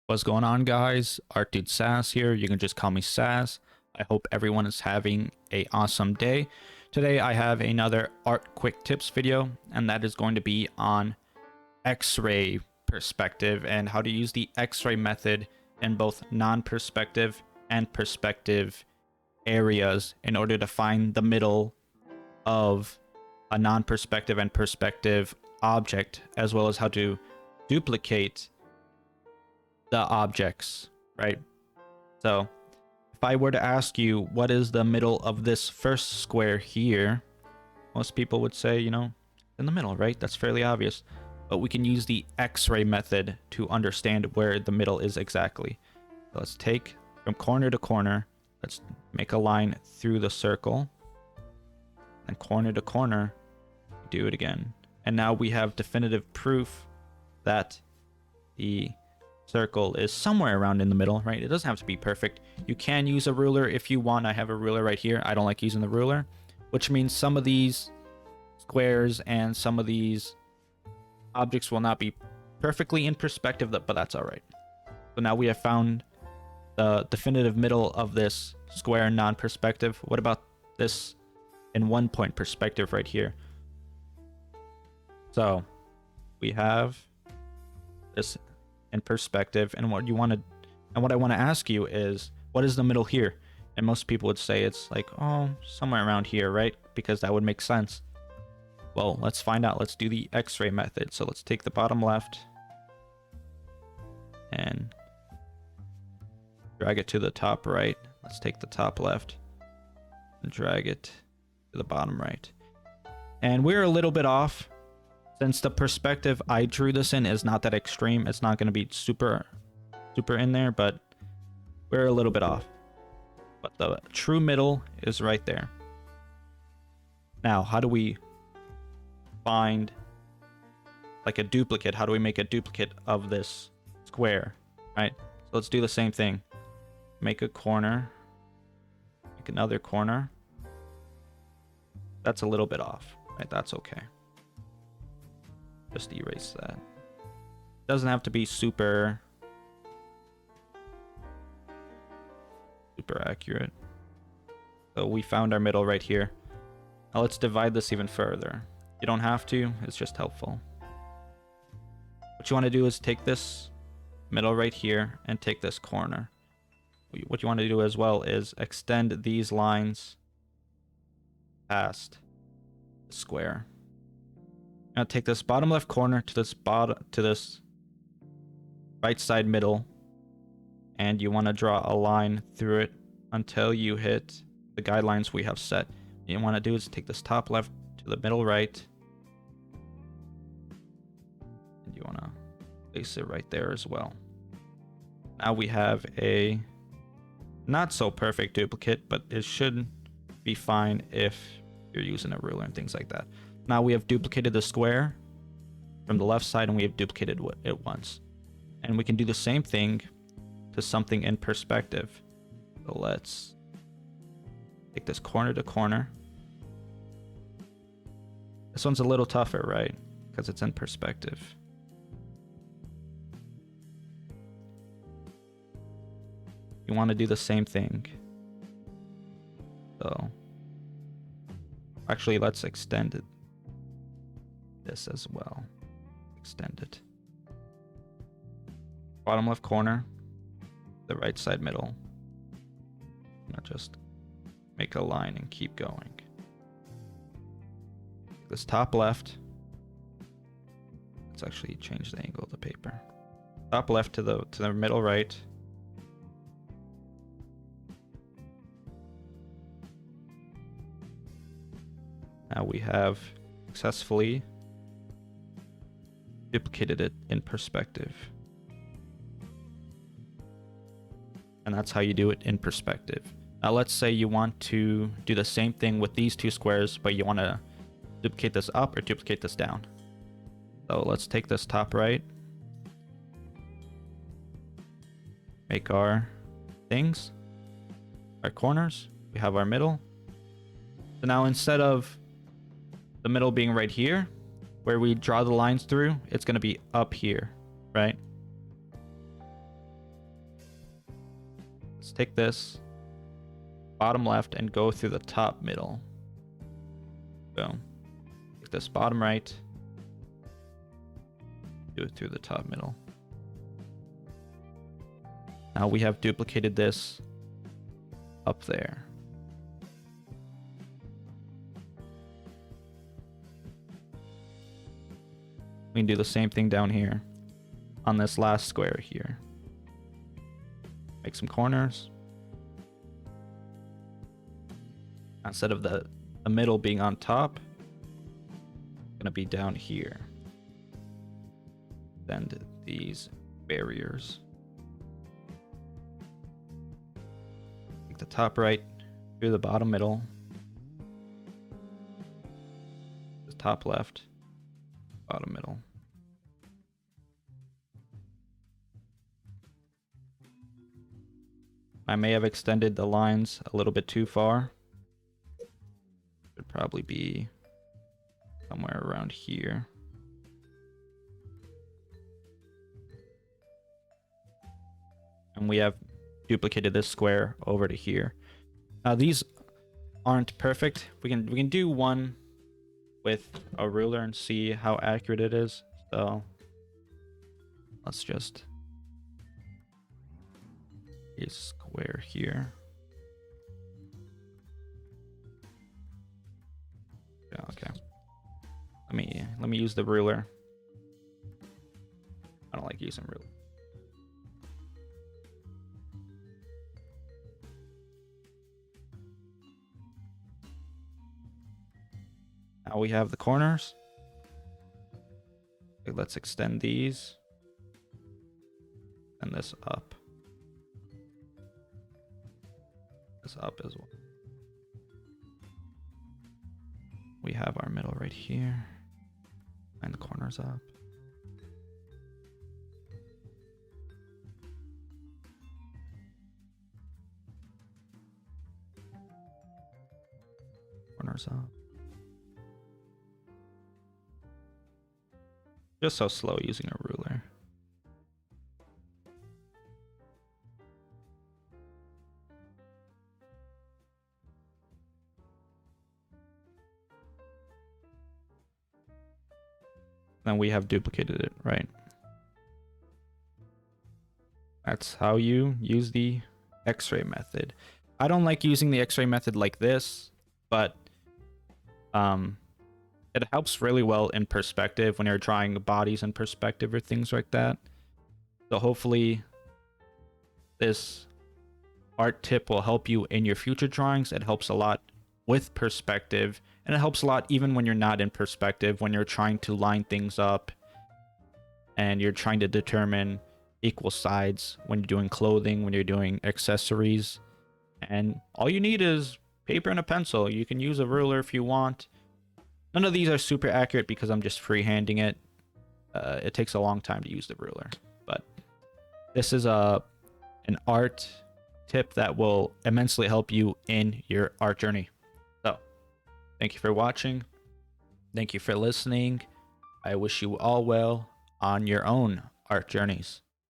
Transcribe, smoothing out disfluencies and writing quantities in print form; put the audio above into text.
What's going on, guys? Art Dude Sass here. You can just call me Sass. I hope everyone is having a awesome day. Today I have another art quick tips video, and that is going to be on X-ray perspective and how to use the X-ray method in both non-perspective and perspective areas in order to find the middle of a non-perspective and perspective object, as well as how to duplicate the objects, right? So if I were to ask you what is the middle of this first square here, most people would say, in the middle, right? That's fairly obvious. But we can use the X-ray method to understand where the middle is exactly. So let's take from corner to corner. Let's make a line through the circle. And corner to corner, do it again. And now we have definitive proof that the circle is somewhere around in the middle, right? It doesn't have to be perfect. You can use a ruler if you want. I have a ruler right here. I don't like using the ruler, which means some of these squares and some of these objects will not be perfectly in perspective, but that's all right. So now we have found the definitive middle of this square non-perspective. What about this in 1 point perspective right here? So we have this in perspective, and what I want to ask you is, what is the middle here? And most people would say it's like, oh, somewhere around here, right? Because that would make sense. Well, let's find out. Let's do the X-ray method. So let's take the bottom left and drag it to the top right. Let's take the top left and drag it to the bottom right. And we're a little bit off. Since the perspective I drew this in is not that extreme, it's not going to be super in there, but we're a little bit off. But the true middle is right there. Now, how do we find like a duplicate? How do we make a duplicate of this square, right? So let's do the same thing. Make a corner, make another corner. That's a little bit off, right? That's okay. Just erase that. Doesn't have to be super accurate. So we found our middle right here. Now let's divide this even further. You don't have to, it's just helpful. What you want to do is take this middle right here and take this corner. What you want to do as well is extend these lines past the square. Now take this bottom left corner to this right side middle, and you want to draw a line through it until you hit the guidelines we have set. What you want to do is take this top left to the middle right, and you want to place it right there as well. Now we have a not so perfect duplicate, but it should be fine if you're using a ruler and things like that. Now we have duplicated the square from the left side, and we have duplicated it once. And we can do the same thing to something in perspective. So let's take this corner to corner. This one's a little tougher, right? Because it's in perspective. You want to do the same thing. So actually, let's extend it. This as well. Extend it. Bottom left corner, the right side middle. Now just make a line and keep going. This top left. Let's actually change the angle of the paper. Top left to the middle right. Now we have successfully duplicated it in perspective. And that's how you do it in perspective. Now let's say you want to do the same thing with these two squares, but you want to duplicate this up or duplicate this down. So let's take this top right, make our things, our corners, we have our middle. So now instead of the middle being right here, where we draw the lines through, it's going to be up here, right? let's take this bottom left and go through the top middle. Boom. Take this bottom right, do it through the top middle. Now we have duplicated this up there. We can do the same thing down here on this last square here. Make some corners. Instead of the middle being on top, it's gonna be down here. Bend these barriers. Take the top right through the bottom middle. The top left, bottom middle. I may have extended the lines a little bit too far. Should probably be somewhere around here. And we have duplicated this square over to here. Now these aren't perfect. We can do one with a ruler and see how accurate it is. So let's just a square here. Yeah, okay. Let me use the ruler. I don't like using ruler. Now we have the corners. Okay, let's extend these and this up. This up as well. We have our middle right here and the corners up. Corners up. Just so slow using a ruler. Then we have duplicated it, right? That's how you use the X-ray method. I don't like using the X-ray method like this, but it helps really well in perspective when you're drawing bodies in perspective or things like that. So hopefully this art tip will help you in your future drawings. It helps a lot with perspective, and it helps a lot even when you're not in perspective, when you're trying to line things up and you're trying to determine equal sides when you're doing clothing, when you're doing accessories. And all you need is paper and a pencil. You can use a ruler if you want. None of these are super accurate because I'm just freehanding it. It takes a long time to use the ruler, but this is an art tip that will immensely help you in your art journey. So thank you for watching. Thank you for listening. I wish you all well on your own art journeys.